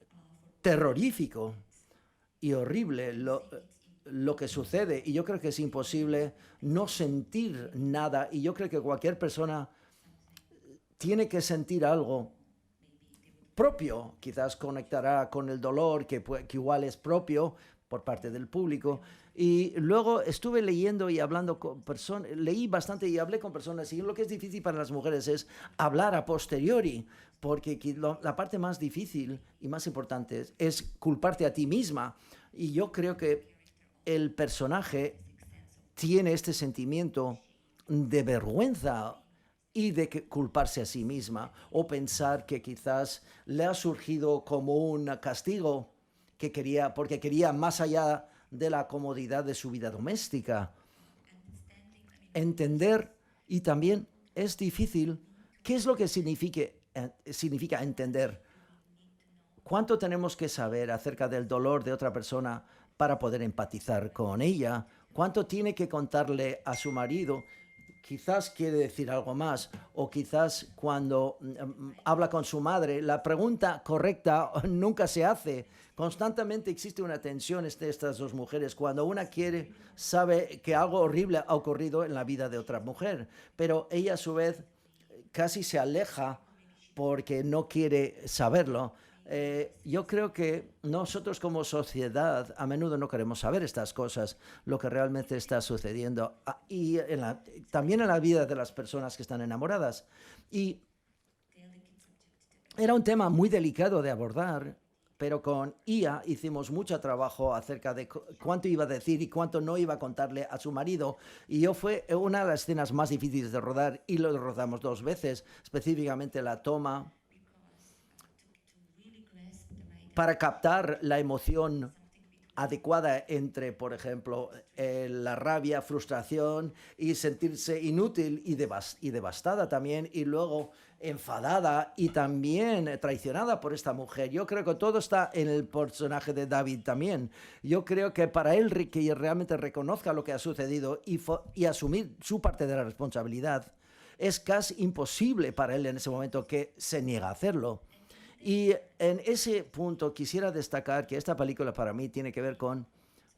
S3: terrorífico y horrible lo que sucede, y yo creo que es imposible no sentir nada, y yo creo que cualquier persona tiene que sentir algo propio, quizás conectará con el dolor que igual es propio por parte del público. Y luego estuve leyendo y hablando con personas, leí bastante y hablé con personas, y lo que es difícil para las mujeres es hablar a posteriori, porque la parte más difícil y más importante es culparte a ti misma. Y yo creo que el personaje tiene este sentimiento de vergüenza y de culparse a sí misma, o pensar que quizás le ha surgido como un castigo porque quería más allá de la comodidad de su vida doméstica. Entender, y también es difícil, ¿qué es lo que significa entender? ¿Cuánto tenemos que saber acerca del dolor de otra persona para poder empatizar con ella? ¿Cuánto tiene que contarle a su marido? Quizás quiere decir algo más, o quizás cuando habla con su madre, la pregunta correcta nunca se hace. Constantemente existe una tensión entre estas dos mujeres. Cuando una sabe que algo horrible ha ocurrido en la vida de otra mujer, pero ella a su vez casi se aleja porque no quiere saberlo. Yo creo que nosotros como sociedad a menudo no queremos saber estas cosas, lo que realmente está sucediendo, y también en la vida de las personas que están enamoradas. Y era un tema muy delicado de abordar, pero con Ia hicimos mucho trabajo acerca de cuánto iba a decir y cuánto no iba a contarle a su marido. Y fue una de las escenas más difíciles de rodar, y lo rodamos 2 veces, específicamente la toma para captar la emoción adecuada entre, por ejemplo, la rabia, frustración y sentirse inútil y devastada también, y luego enfadada y también traicionada por esta mujer. Yo creo que todo está en el personaje de David también. Yo creo que para él, que realmente reconozca lo que ha sucedido y asumir su parte de la responsabilidad, es casi imposible para él en ese momento, que se niega a hacerlo. Y en ese punto quisiera destacar que esta película para mí tiene que ver con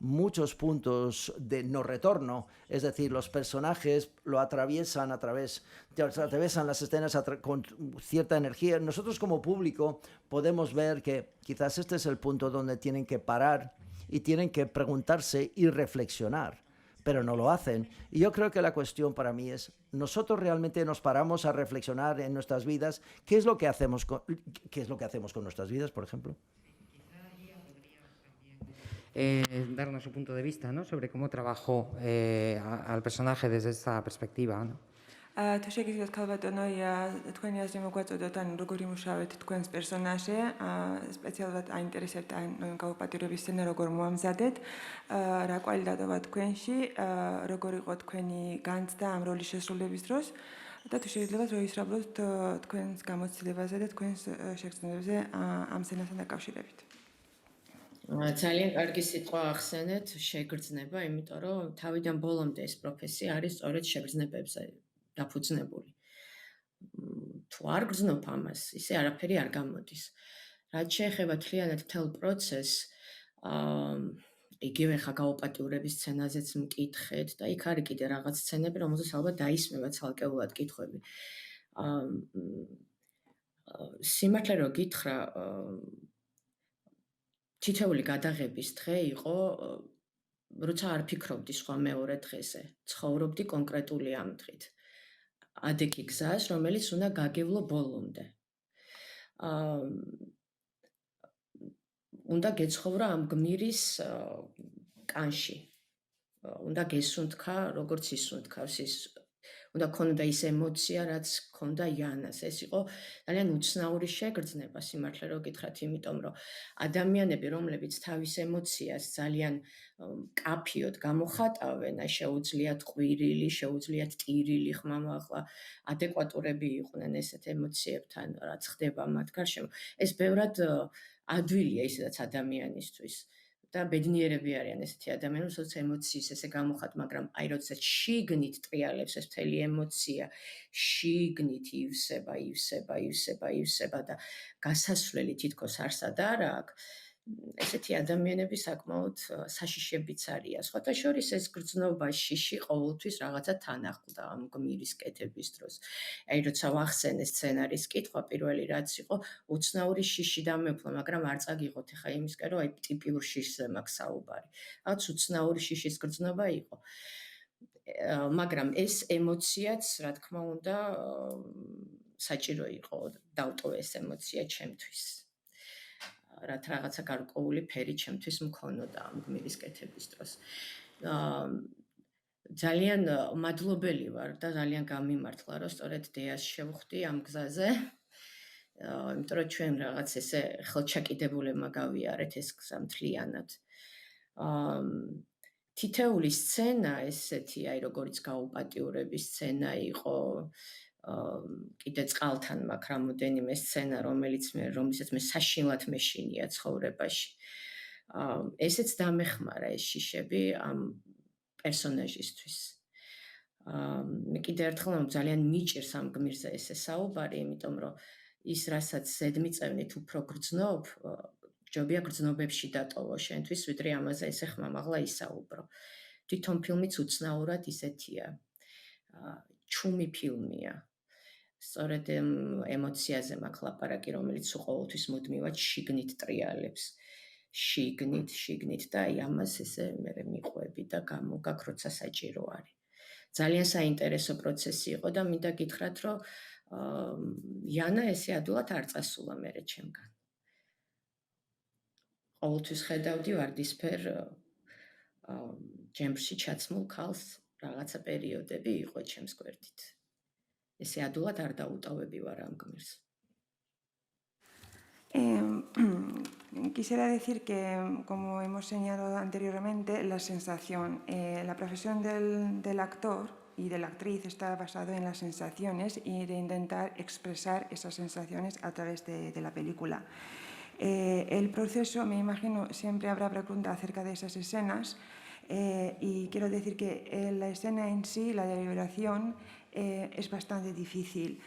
S3: muchos puntos de no retorno. Es decir, los personajes lo atraviesan las escenas con cierta energía. Nosotros como público podemos ver que quizás este es el punto donde tienen que parar y tienen que preguntarse y reflexionar. pero no lo hacen. Y yo creo que la cuestión para mí es, nosotros realmente nos paramos a reflexionar en nuestras vidas, ¿qué es lo que hacemos con nuestras vidas, por ejemplo?
S1: Darnos su punto de vista, ¿no? Sobre cómo trabajó al personaje desde esa perspectiva, ¿no?
S6: თუ შეგიძლიათ ქალბატონოია თქვენი აზრი მოგვაწოდოთ ან როგორ იმუშავეთ თქვენს პერსონაჟზე, სპეციალურად აინტერესებთ ან გაუპატიურების სცენა როგორ მოამზადეთ, რა კვალი დატოვა თქვენში, როგორ იყო თქვენი განცდა ამ როლის შესრულების დროს და თუ შეგიძლიათ რომ ისრაბლოთ თქვენს გამოცდილებაზე და თქვენს შეგრძნებებზე ამ სცენასთან დაკავშირებით.
S9: ძალიან კარგი სიტყვა ახსენეთ, შეგრძნება, იმიტომ რომ თავიდან ბოლომდე ეს პროფესია არის სწორედ შეგრძნებებზე დაფუძნებული. თუ არ გრძნობ ამას, ისე არაფერი არ გამოდის. რაც შეეხება თლიანად მთელ პროცესს, იგივე ხა გაუპატიურების სცენაზეც მკითხეთ და იქ არის კიდე რაღაც სცენები, რომელზეც ალბათ დაისმევა ცალკეულად კითხვები. სიმართლე რომ გითხრა, თითოეული გადაღების დღე იყო, როცა არ ფიქრობდი სხვა მეორე დღეზე, ცხოვრობდი კონკრეტული ამ დღით. ადეკი გზას, რომელიც უნდა გაგევლო ბოლომდე. უნდა გეცხოვრო ამ გმირის კანში. უნდა გესუნთქა, როგორც ისუნთქავს ის. უნდა ქონოდა ის ემოცია, რაც ქონდა იანას. ეს იყო ძალიან უცნაური შეგრძნება, სიმართლე რომ გითხრათ, იმიტომ რომ ადამიანები, რომლებიც თავის ემოციას ძალიან კაფიოდ გამოხატავენ, შეუძლიათ ყვირილი, შეუძლიათ ტირილი ხმამაღლა, ადეკვატურები იყვნენ ესეთ ემოციებთან, რაც ხდება მათ გარშემო. ეს ბევრად ადვილია ისედაც ადამიანისთვის. და ბედნიერები არიან ესეთი ადამიანები, როდესაც ემოციის ესე გამოხატ, მაგრამ აი როდესაც შიგნით ტრიალებს ეს მთელი ემოცია, შიგნით ივსება და გასასვლელი თითქოს არსად არ აქვს, ესეთი ადამიანები საკმაოდ საშიშებიც არიან. სხვათა შორის ეს გრძნობა შიში ყოველთვის რაღაცა თან ახლდა ამ გმირის კეთების დროს. აი როცა ვახსენე სცენარის კითხვა, პირველი რაც იყო, უცნაური შიში დამეუფლა, მაგრამ არ წაგიღოთ ახლა იმისკენ, რომ აი ტიპიურ შიშზე მაქვს საუბარი. რაც უცნაური შიშის გრძნობა იყო. მაგრამ ეს ემოციაც, რა თქმა უნდა, საჭირო იყო დავტოვე ეს ემოცია ჩემთვის. რაც რაღაცა გარკვეული ფერი ჩემთვის მქონოდა ამ გმირის კეთების დროს. ძალიან მადლობელი ვარ და ძალიან გამიმართლა, რომ სწორედ დეას შევხვდი ამ გზაზე. იმიტომ რომ ჩვენ რაღაც ესე ხელჩაკიდებულებმა გავიარეთ ეს გზა მთლიანად. თითეული სცენა ესეთი, აი როგორც გაუპატიურების სცენა იყო, კიდე წყალთან მაქვს რამოდენიმე სცენა, რომელიცაც მე საშინლად მეშინია ცხოვრებაში. ესეც დამეხმარა ეს შიშები ამ პერსონაჟისთვის. მე კიდე ერთხელ ძალიან მიჭირს ამ გმირზე ესე საუბარი, იმიტომ რომ ის რასაც ზედმიწევნით უფრო გრძნობ, ჯობია გრძნობებში დატოვო შენთვის, ვიდრე ამაზე ესე ხმამაღლა ისაუბრო. თვითონ ფილმიც უცნაურად ისეთია. ჩუმი ფილმია. სწორედ ემოციაზე მაქვს ლაპარაკი, რომელიც ყოველთვის მუდმივად შიგნით ტრიალებს. შიგნით და აი ამას ესე მე მიყვები და გამოგაქ, როცა საჭირო არის. ძალიან საინტერესო პროცესი იყო და მინდა გითხრათ, რომ იანა ესე ადვილად არ წასულა მერე ჩემგან. ყოველთვის ხედავდი ვარდისფერ ჯემში ჩაცმულ ქალს, რაღაცა პერიოდები იყო ჩემს გვერდით. Ese adulto ar dautawები ვარ ამ გმირს.
S6: Quisiera decir que, como hemos señalado anteriormente, la sensación, la profesión del actor y de la actriz está basado en las sensaciones y de intentar expresar esas sensaciones a través de la película. El proceso, me imagino, siempre habrá preguntas acerca de esas escenas y quiero decir que la escena en sí, la deliberación, es bastante difícil.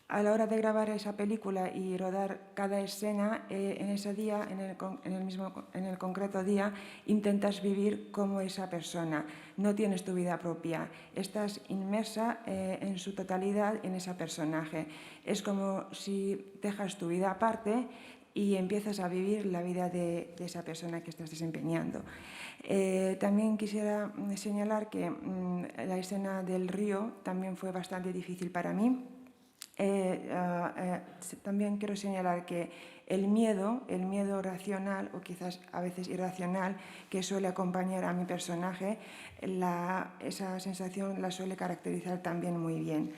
S6: A la hora de grabar esa película y rodar cada escena, en ese día, en el concreto día, intentas vivir como esa persona. No tienes tu vida propia. Estás inmersa en su totalidad en ese personaje. Es como si dejas tu vida aparte y empiezas a vivir la vida de esa persona que estás desempeñando. También quisiera señalar que la escena del río también fue bastante difícil para mí. También quiero señalar que el miedo racional o quizás a veces irracional que suele acompañar a mi personaje, esa sensación la suele caracterizar también muy bien.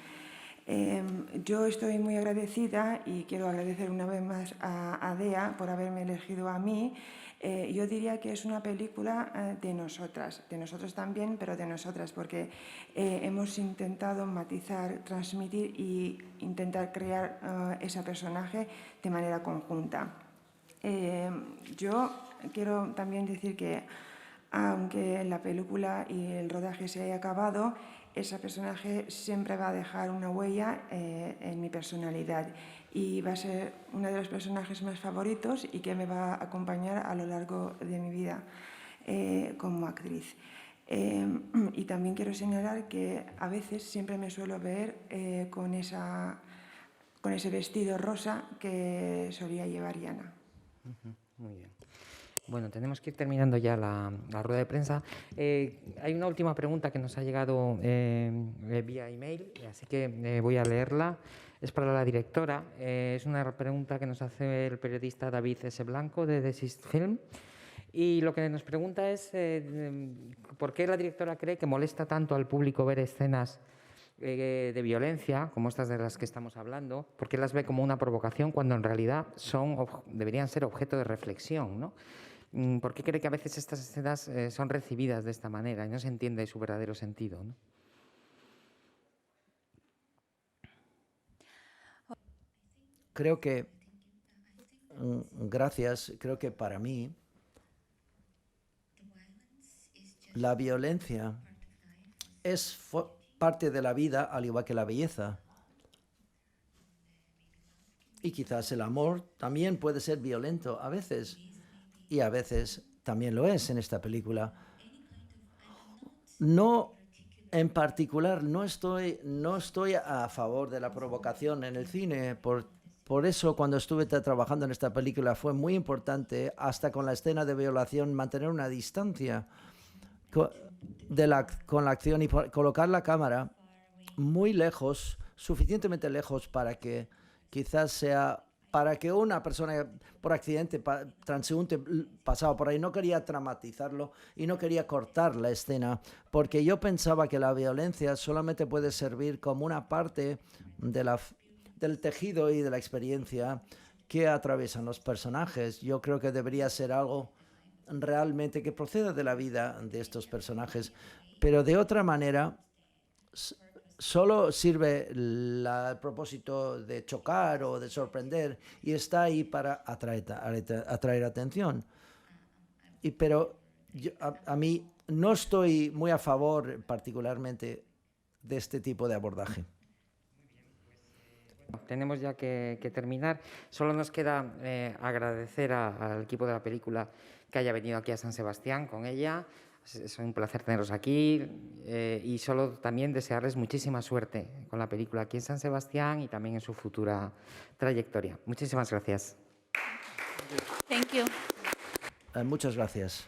S6: Yo estoy muy agradecida y quiero agradecer una vez más a DEA por haberme elegido a mí. Yo diría que es una película de nosotros también, pero de nosotras, porque hemos intentado matizar, transmitir y intentar crear ese personaje de manera conjunta. Yo quiero también decir que, aunque la película y el rodaje se haya acabado, ese personaje siempre va a dejar una huella en mi personalidad y va a ser uno de los personajes más favoritos y que me va a acompañar a lo largo de mi vida como actriz. Y también quiero señalar que a veces siempre me suelo ver con ese vestido rosa que solía llevar Yana.
S1: Muy bien. Bueno, tenemos que ir terminando ya la rueda de prensa. Hay una última pregunta que nos ha llegado vía email, así que voy a leerla. Es para la directora. Es una pregunta que nos hace el periodista David S. Blanco de Desist Film. Y lo que nos pregunta es por qué la directora cree que molesta tanto al público ver escenas de violencia, como estas de las que estamos hablando, por qué las ve como una provocación cuando en realidad deberían ser objeto de reflexión, ¿no? ¿Por qué cree que a veces estas escenas son recibidas de esta manera y no se entiende su verdadero sentido, ¿no?
S3: Creo que, creo que para mí la violencia es parte de la vida, al igual que la belleza. Y quizás el amor también puede ser violento a veces. Y a veces también lo es en esta película. En particular, no estoy a favor de la provocación en el cine. Por eso, cuando estuve trabajando en esta película, fue muy importante, hasta con la escena de violación, mantener una distancia con la acción y colocar la cámara muy lejos, suficientemente lejos para que quizás sea... para que una persona por accidente, transeúnte, pasaba por ahí. No quería dramatizarlo y no quería cortar la escena, porque yo pensaba que la violencia solamente puede servir como una parte del tejido y de la experiencia que atraviesan los personajes. Yo creo que debería ser algo realmente que proceda de la vida de estos personajes, pero de otra manera... solo sirve el propósito de chocar o de sorprender y está ahí para atraer atención. Pero a mí no estoy muy a favor particularmente de este tipo de abordaje.
S1: Tenemos ya que terminar. Solo nos queda agradecer al equipo de la película que haya venido aquí a San Sebastián con ella. Es un placer teneros aquí y solo también desearles muchísima suerte con la película aquí en San Sebastián y también en su futura trayectoria. Muchísimas gracias.
S5: Thank you.
S3: Muchas gracias.